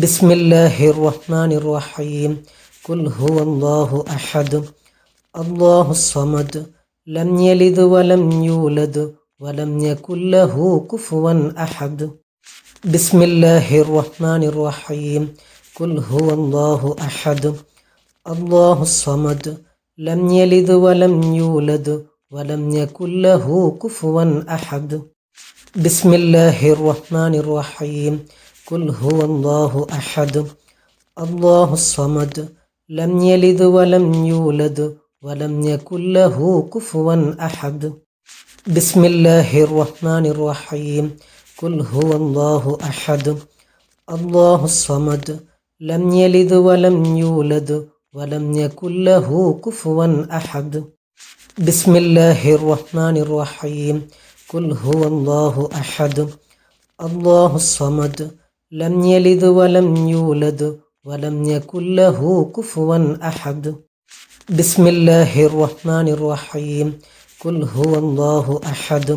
بسم الله الرحمن الرحيم قل هو الله أحد الله الصمد لم يلد ولم يولد ولم يكن له كفوا أحد بسم الله الرحمن الرحيم قل هو الله أحد الله الصمد لم يلد ولم يولد ولم يكن له كفوا أحد بسم الله الرحمن الرحيم قل هو الله أحد الله الصمد لم يلد ولم يولد ولم يكن له كفوا أحد بسم الله الرحمن الرحيم قل هو الله أحد الله الصمد لم يلد ولم يولد ولم يكن له كفوا أحد بسم الله الرحمن الرحيم قل هو الله أحد الله الصمد لم يلد ولم يولد ولم يكن له كفوا أحد بسم الله الرحمن الرحيم قل هو الله أحد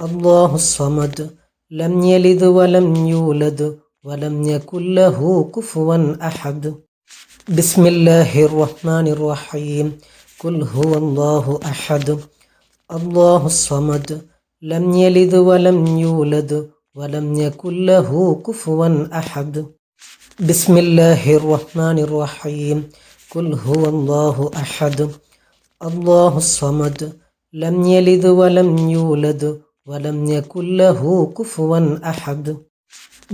الله الصمد لم يلد ولم يولد ولم يكن له كفوا أحد بسم الله الرحمن الرحيم قل هو الله أحد الله الصمد لم يلد ولم يولد ولم يكن له كفوا أحد بسم الله الرحمن الرحيم قل هو الله أحد الله الصمد لم يلد ولم يولد ولم يكن له كفوا أحد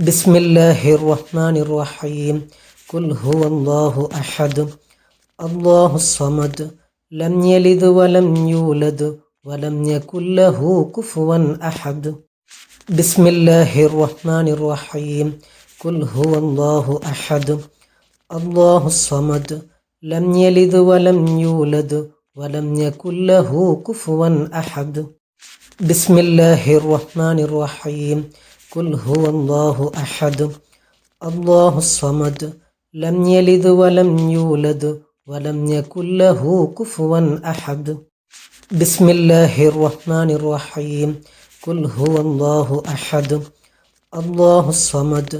بسم الله الرحمن الرحيم قل هو الله أحد الله الصمد لم يلد ولم يولد ولم يكن له كفوا أحد بسم الله الرحمن الرحيم قل هو الله أحد الله الصمد لم يلد ولم يولد ولم يكن له كفوا أحد بسم الله الرحمن الرحيم قل هو الله أحد الله الصمد لم يلد ولم يولد ولم يكن له كفوا أحد بسم الله الرحمن الرحيم قل هو الله أحد الله الصمد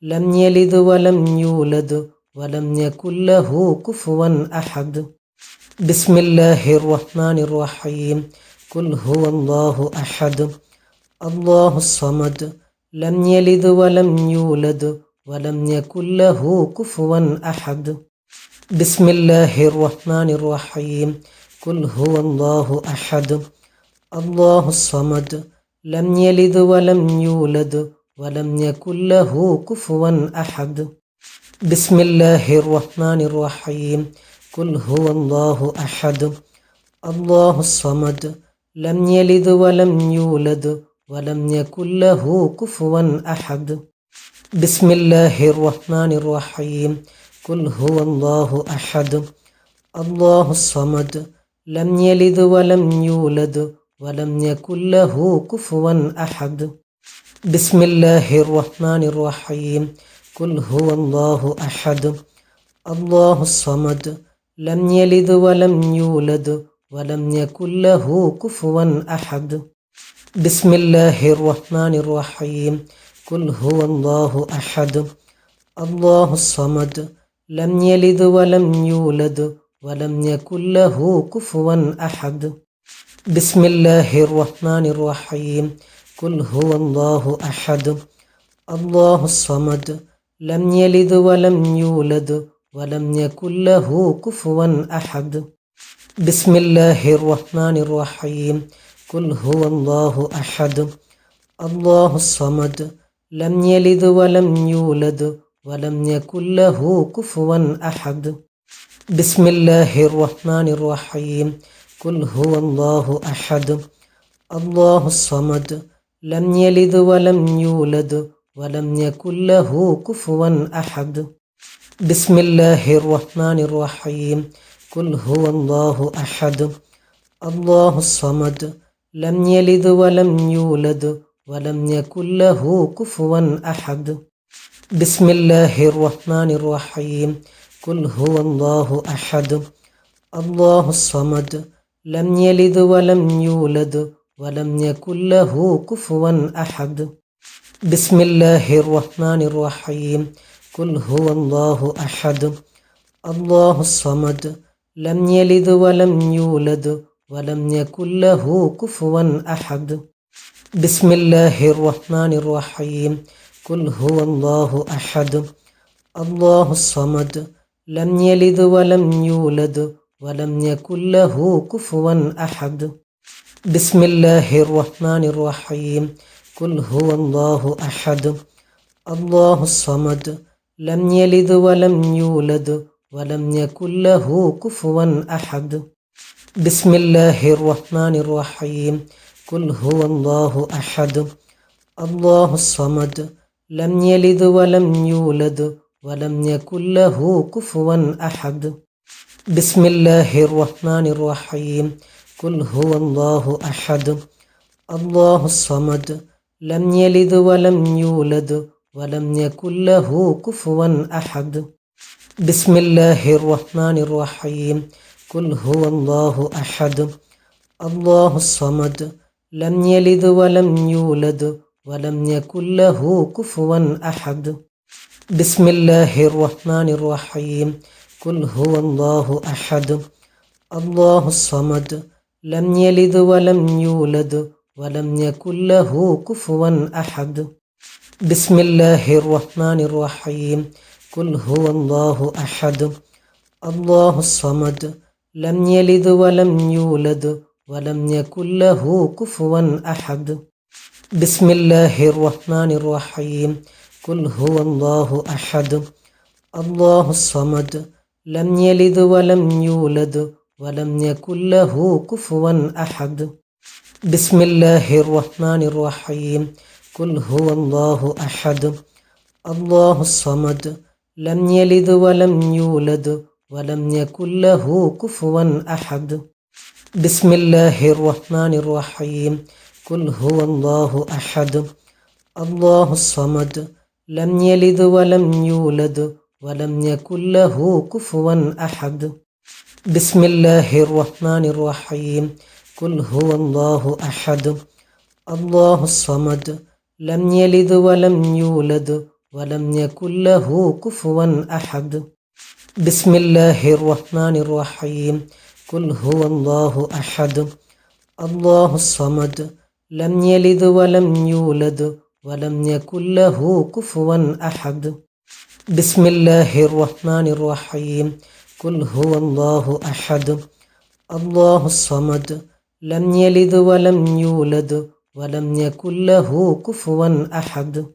لم يلد ولم يولد ولم يكن له كفوا أحد بسم الله الرحمن الرحيم قل هو الله أحد الله الصمد لم يلد ولم يولد ولم يكن له كفوا أحد بسم الله الرحمن الرحيم قل هو الله أحد الله الصمد لم يلد ولم يولد ولم يكن له كفوا أحد بسم الله الرحمن الرحيم قل هو الله أحد الله الصمد لم يلد ولم يولد ولم يكن له كفوا أحد بسم الله الرحمن الرحيم قل هو الله أحد الله الصمد لم يلد ولم يولد ولم يكن له كفوا أحد بسم الله الرحمن الرحيم قل هو الله أحد الله الصمد لم يلد ولم يولد ولم يكن له كفوا أحد بسم الله الرحمن الرحيم قل هو الله أحد الله الصمد لم يلد ولم يولد ولم يكن له كفوا أحد بسم الله الرحمن الرحيم قل هو الله أحد الله الصمد لم يلد ولم يولد ولم يكن له كفوا أحد بسم الله الرحمن الرحيم قل هو الله أحد الله الصمد لم يلد ولم يولد ولم يكن له كفوا أحد بسم الله الرحمن الرحيم قل هو الله أحد الله الصمد لم يلد ولم يولد ولم يكن له كفوا أحد بسم الله الرحمن الرحيم قل هو الله أحد الله الصمد لم يلد ولم يولد ولم يكن له كفوا أحد بسم الله الرحمن الرحيم قل هو الله أحد الله الصمد لم يلد ولم يولد ولم يكن له كفوا أحد بسم الله الرحمن الرحيم قل هو الله أحد الله الصمد لم يلد ولم يولد ولم يكن له كفوا أحد بسم الله الرحمن الرحيم قل هو الله أحد الله الصمد لم يلد ولم يولد ولم يكن له كفوا أحد بسم الله الرحمن الرحيم قل هو الله أحد الله الصمد لم يلد ولم يولد ولم يكن له كفوا أحد بسم الله الرحمن الرحيم قل هو الله أحد الله الصمد لم يلد ولم يولد ولم يكن له كفوا أحد بسم الله الرحمن الرحيم قل هو الله أحد الله الصمد لم يلد ولم يولد ولم يكن له كفوا أحد بسم الله الرحمن الرحيم قل هو الله أحد الله الصمد لم يلد ولم يولد ولم يكن له كفوا أحد بسم الله الرحمن الرحيم قل هو الله أحد الله الصمد لم يلد ولم يولد ولم يكن له كفوا أحد بسم الله الرحمن الرحيم قل هو الله أحد الله الصمد لم يلد ولم يولد ولم يكن له كفوا أحد بسم الله الرحمن الرحيم قل هو الله أحد الله الصمد لم يلد ولم يولد ولم يكن له كفوا أحد بسم الله الرحمن الرحيم قل هو الله أحد الله الصمد لم يلد ولم يولد ولم يكن له كفوا أحد بسم الله الرحمن الرحيم قل هو الله أحد الله الصمد لم يلد ولم يولد ولم يكن له كفوا أحد بسم الله الرحمن الرحيم قل هو الله أحد الله الصمد لم يلد ولم يولد ولم يكن له كفوا أحد بسم الله الرحمن الرحيم قل هو الله أحد الله الصمد لم يلد ولم يولد ولم يكن له كفوا أحد بسم الله الرحمن الرحيم قل هو الله أحد الله الصمد لم يلد ولم يولد ولم يكن له كفوا أحد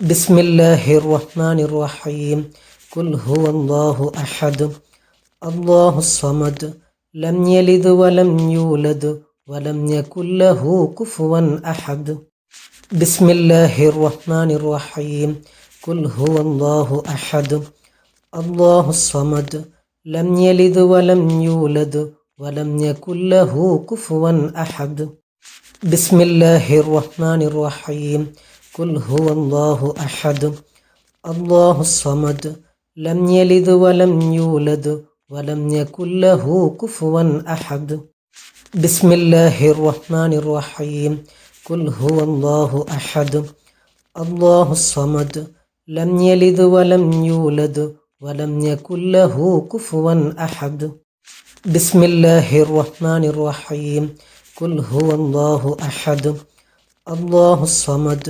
بسم الله الرحمن الرحيم قل هو الله أحد الله الصمد لم يلد ولم يولد ولم يكن له كفوا أحد بسم الله الرحمن الرحيم قل هو الله أحد الله الصمد لم يلد ولم يولد ولم يكن له كفوا أحد بسم الله الرحمن الرحيم قل هو الله أحد الله الصمد لم يلد ولم يولد ولم يكن له كفوا أحد بسم الله الرحمن الرحيم قل هو الله أحد الله الصمد لم يلد ولم يولد ولم يكن له كفوا أحد بسم الله الرحمن الرحيم قل هو الله أحد الله الصمد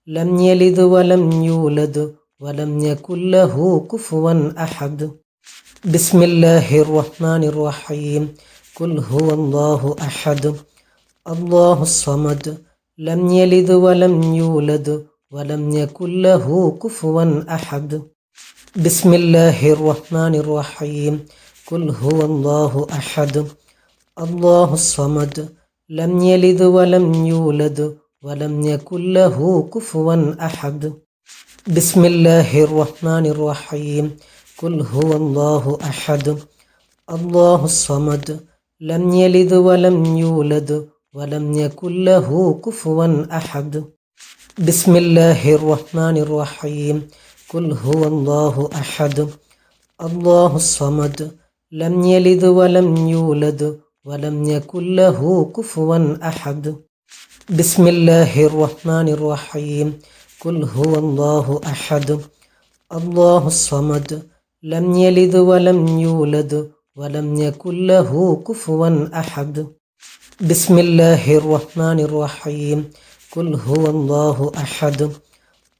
لم يلد ولم يولد ولم يكن له كفوا أحد بسم الله الرحمن الرحيم قل هو الله أحد الله الصمد لم يلد ولم يولد ولم يكن له كفوا أحد بسم الله الرحمن الرحيم قل هو الله أحد الله الصمد لم يلد ولم يولد ولم يكن له كفوا أحد بسم الله الرحمن الرحيم قل هو الله أحد الله الصمد لم يلد ولم يولد ولم يكن له كفوا أحد بسم الله الرحمن الرحيم قل هو الله أحد الله الصمد لم يلد ولم يولد ولم يكن له كفوا أحد بسم الله الرحمن الرحيم قل هو الله أحد الله الصمد لم يلد ولم يولد ولم يكن له كفوا أحد بسم الله الرحمن الرحيم قل هو الله أحد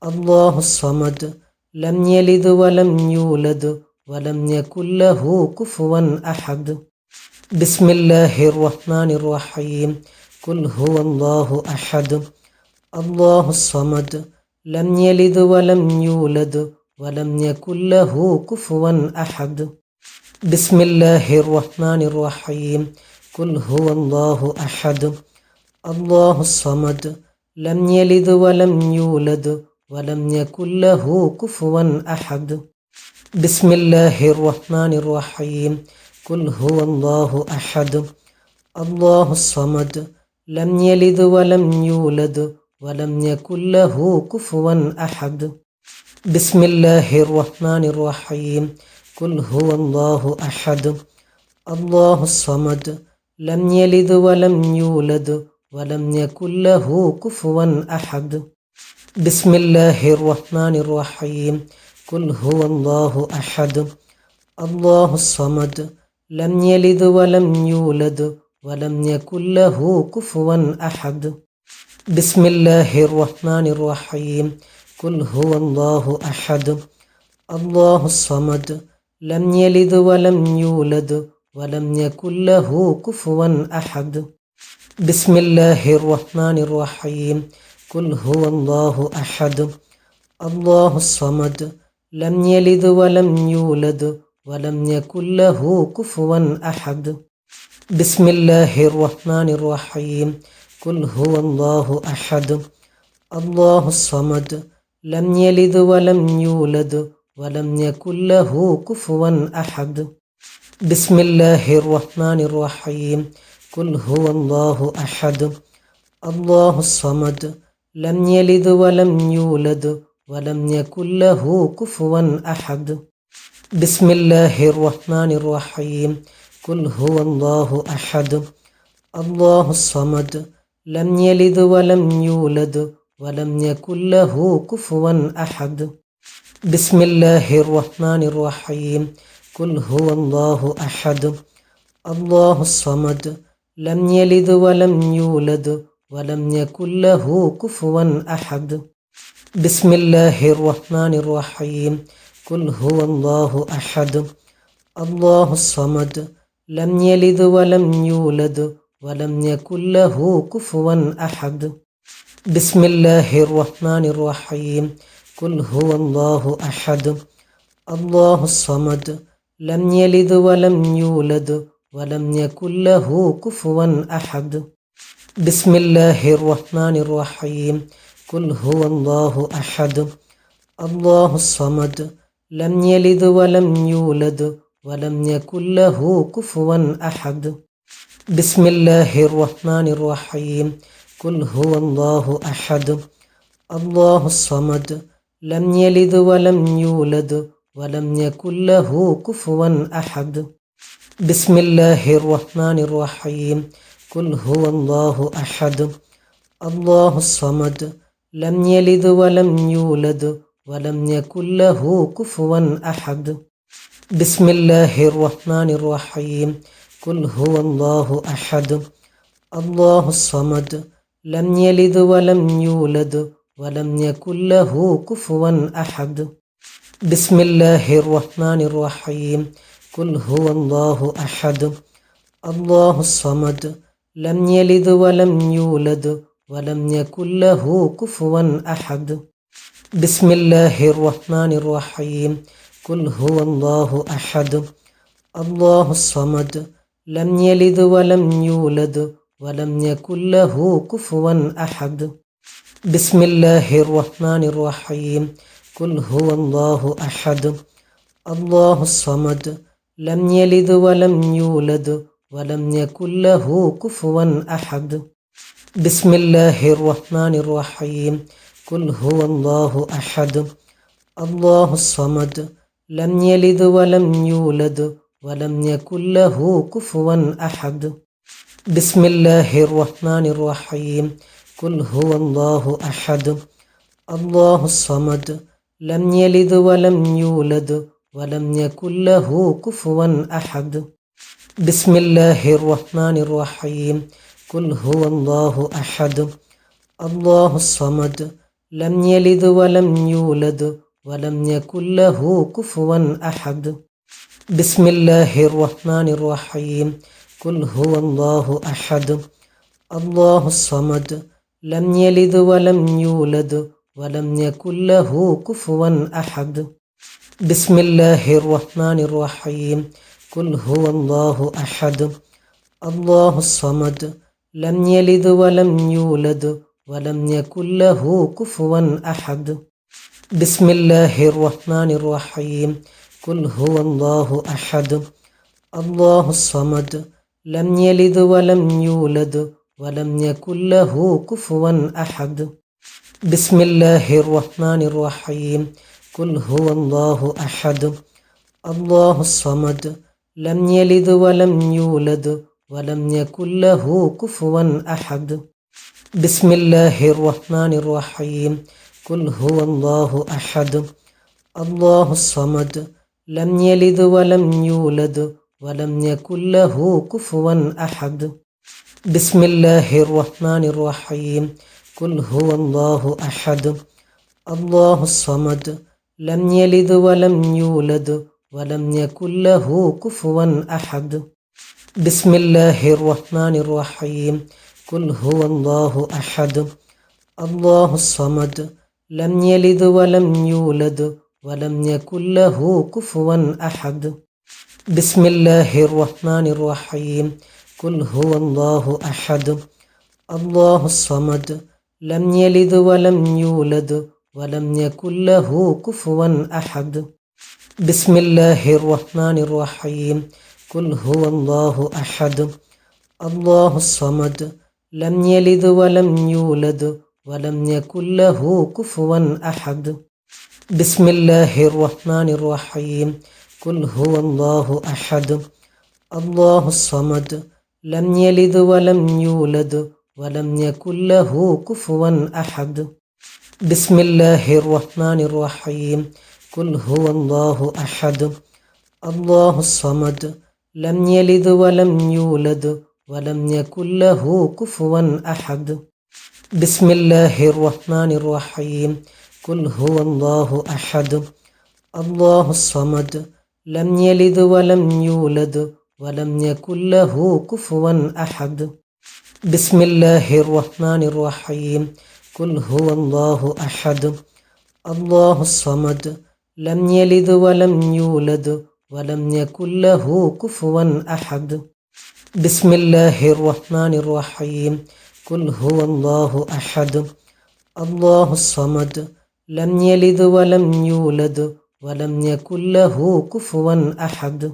الله الصمد لم يلد ولم يولد ولم يكن له كفوا أحد بسم الله الرحمن الرحيم قل هو الله أحد الله الصمد لم يلد ولم يولد ولم يكن له كفوا أحد بسم الله الرحمن الرحيم قل هو الله أحد الله الصمد لم يلد ولم يولد ولم يكن له كفوا أحد بسم الله الرحمن الرحيم قل هو الله أحد الله الصمد لم يلد ولم يولد ولم يكن له كفوا أحد بسم الله الرحمن الرحيم قل هو الله أحد الله الصمد لم يلد ولم يولد ولم يكن له كفوا أحد بسم الله الرحمن الرحيم قل هو الله أحد الله الصمد لم يلد ولم يولد ولم يكن له كفوا أحد بسم الله الرحمن الرحيم قل هو الله أحد الله الصمد لم يلد ولم يولد ولم يكن له كفوا أحد بسم الله الرحمن الرحيم قل هو الله أحد الله الصمد لم يلد ولم يولد ولم يكن له كفوا أحد بسم الله الرحمن الرحيم قل هو الله أحد الله الصمد لم يلد ولم يولد ولم يكن له كفوا أحد بسم الله الرحمن الرحيم قل هو الله أحد الله الصمد لم يلد ولم يولد ولم يكن له كفوا أحد بسم الله الرحمن الرحيم قل هو الله أحد الله الصمد لم يلد ولم يولد ولم يكن له كفوا أحد بسم الله الرحمن الرحيم قل هو الله أحد الله الصمد لم يلد ولم يولد ولم يكن له كفوا أحد بسم الله الرحمن الرحيم قل هو الله أحد الله الصمد لم يلد ولم يولد ولم يكن له كفوا أحد بسم الله الرحمن الرحيم قل هو الله أحد الله الصمد لم يلد ولم يولد ولم يكن له كفوا أحد بسم الله الرحمن الرحيم قل هو الله أحد الله الصمد لم يلد ولم يولد ولم يكن له كفوا أحد بسم الله الرحمن الرحيم قل هو الله أحد الله الصمد لم يلد ولم يولد ولم يكن له كفوا أحد بسم الله الرحمن الرحيم قل هو الله أحد الله الصمد لم يلد ولم يولد ولم يكن له كفوا أحد بسم الله الرحمن الرحيم قل هو الله أحد الله الصمد لم يلد ولم يولد ولم يكن له كفوا أحد بسم الله الرحمن الرحيم قل هو الله أحد الله الصمد لم يلد ولم يولد ولم يكن له كفوا أحد بسم الله الرحمن الرحيم قل هو الله أحد الله الصمد لم يلد ولم يولد ولم يكن له كفوا أحد بسم الله الرحمن الرحيم قل هو الله أحد الله الصمد لم يلد ولم يولد ولم يكن له كفوا أحد بسم الله الرحمن الرحيم قل هو الله أحد الله الصمد لم يلد ولم يولد ولم يكن له كفوا أحد بسم الله الرحمن الرحيم قل هو الله أحد الله الصمد لم يلد ولم يولد ولم يكن له كفوا أحد بسم الله الرحمن الرحيم قل هو الله أحد الله الصمد لم يلد ولم يولد ولم يكن له كفوا أحد بسم الله الرحمن الرحيم قل هو الله أحد الله الصمد لم يلد ولم يولد ولم يكن له كفوا أحد بسم الله الرحمن الرحيم قل هو الله أحد الله الصمد لم يلد ولم يولد ولم يكن له كفوا أحد بسم الله الرحمن الرحيم قل هو الله أحد الله الصمد لم يلد ولم يولد ولم يكن له كفوا أحد بسم الله الرحمن الرحيم قل هو الله أحد الله الصمد لم يلد ولم يولد ولم يكن له كفوا أحد بسم الله الرحمن الرحيم قل هو الله أحد الله الصمد لم يلد ولم يولد ولم يكن له كفوا أحد بسم الله الرحمن الرحيم قل هو الله أحد الله الصمد لم يلد ولم يولد ولم يكن له كفوا أحد بسم الله الرحمن الرحيم قل هو الله أحد الله الصمد لم يلد ولم يولد ولم يكن له كفوا أحد بسم الله الرحمن الرحيم قل هو الله أحد الله الصمد لم يلد ولم يولد ولم يكن له كفوا أحد بسم الله الرحمن الرحيم قل هو الله أحد الله الصمد لم يلد ولم يولد ولم يكن له كفوا أحد بسم الله الرحمن الرحيم قل هو الله أحد الله الصمد لم يلد ولم يولد ولم يكن له كفوا أحد بسم الله الرحمن الرحيم قل هو الله أحد الله الصمد لم يلد ولم يولد ولم يكن له كفوا أحد بسم الله الرحمن الرحيم قل هو الله أحد الله الصمد لم يلد ولم يولد ولم يكن له كفوا أحد بسم الله الرحمن الرحيم قل هو الله أحد الله الصمد لم يلد ولم يولد ولم يكن له كفوا أحد بسم الله الرحمن الرحيم قل هو الله أحد الله الصمد لم يلد ولم يولد ولم يكن له كفوا أحد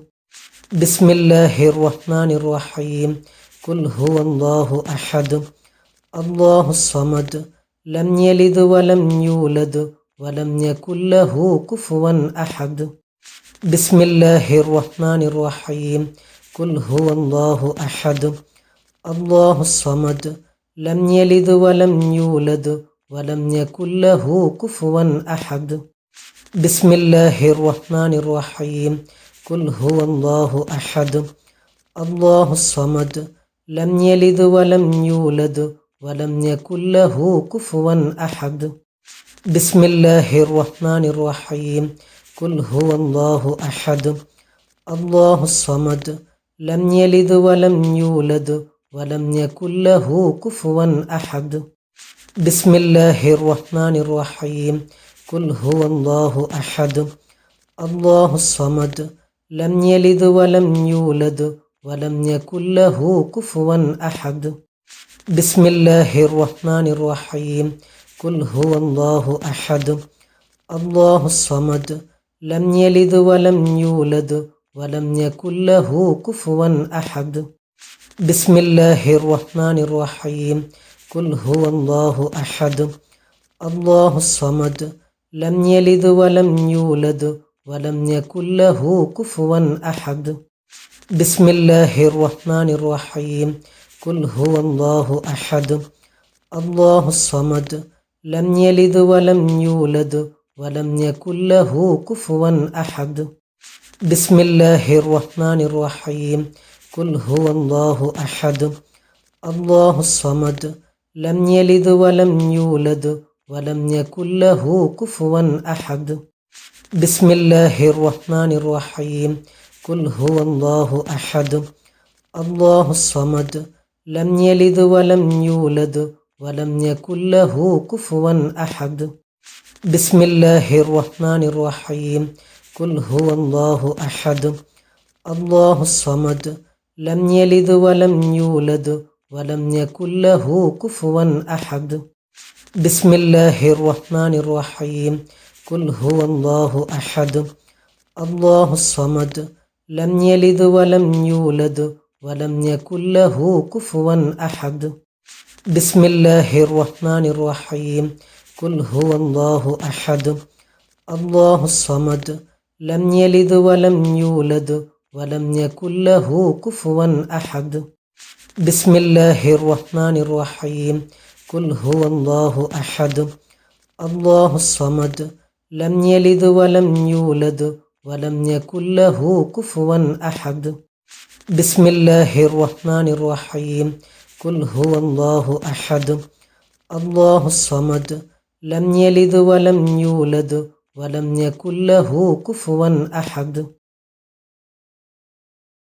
بسم الله الرحمن الرحيم قل هو الله أحد الله الصمد لم يلد ولم يولد ولم يكن له كفوا أحد بسم الله الرحمن الرحيم قل هو الله أحد الله الصمد لم يلد ولم يولد ولم يكن له كفوا أحد بسم الله الرحمن الرحيم قل هو الله أحد الله الصمد لم يلد ولم يولد ولم يكن له كفوا أحد بسم الله الرحمن الرحيم قل هو الله أحد الله الصمد لم يلد ولم يولد ولم يكن له كفوا أحد بسم الله الرحمن الرحيم قل هو الله أحد الله الصمد لم يلد ولم يولد ولم يكن له كفوا أحد بسم الله الرحمن الرحيم قل هو الله أحد الله الصمد لم يلد ولم يولد ولم يكن له كفوا أحد بسم الله الرحمن الرحيم قل هو الله أحد الله الصمد لم يلد ولم يولد ولم يكن له كفوا أحد بسم الله الرحمن الرحيم قل هو الله أحد الله الصمد لم يلد ولم يولد ولم يكن له كفوا أحد. بسم الله الرحمن الرحيم. قل هو الله أحد الله الصمد لم يلد ولم يولد ولم يكن له كفوا أحد. بسم الله الرحمن الرحيم. قل هو الله أحد الله الصمد لم يلد ولم يولد ولم يكن له كفوا أحد. بسم الله الرحمن الرحيم. قل هو الله أحد الله الصمد لم يلد ولم يولد ولم يكن له كفوا أحد. بسم الله الرحمن الرحيم. قل هو الله أحد الله الصمد لم يلد ولم يولد ولم يكن له كفوا أحد. بسم الله الرحمن الرحيم. قل هو الله أحد الله الصمد لم يلد ولم يولد ولم يكن له كفوا أحد. بسم الله الرحمن الرحيم. قل هو الله أحد الله الصمد لم يلد ولم يولد ولم يكن له كفوا أحد. بسم الله الرحمن الرحيم. قل هو الله أحد الله الصمد لم يلد ولم يولد ولم يكن له كفوا أحد.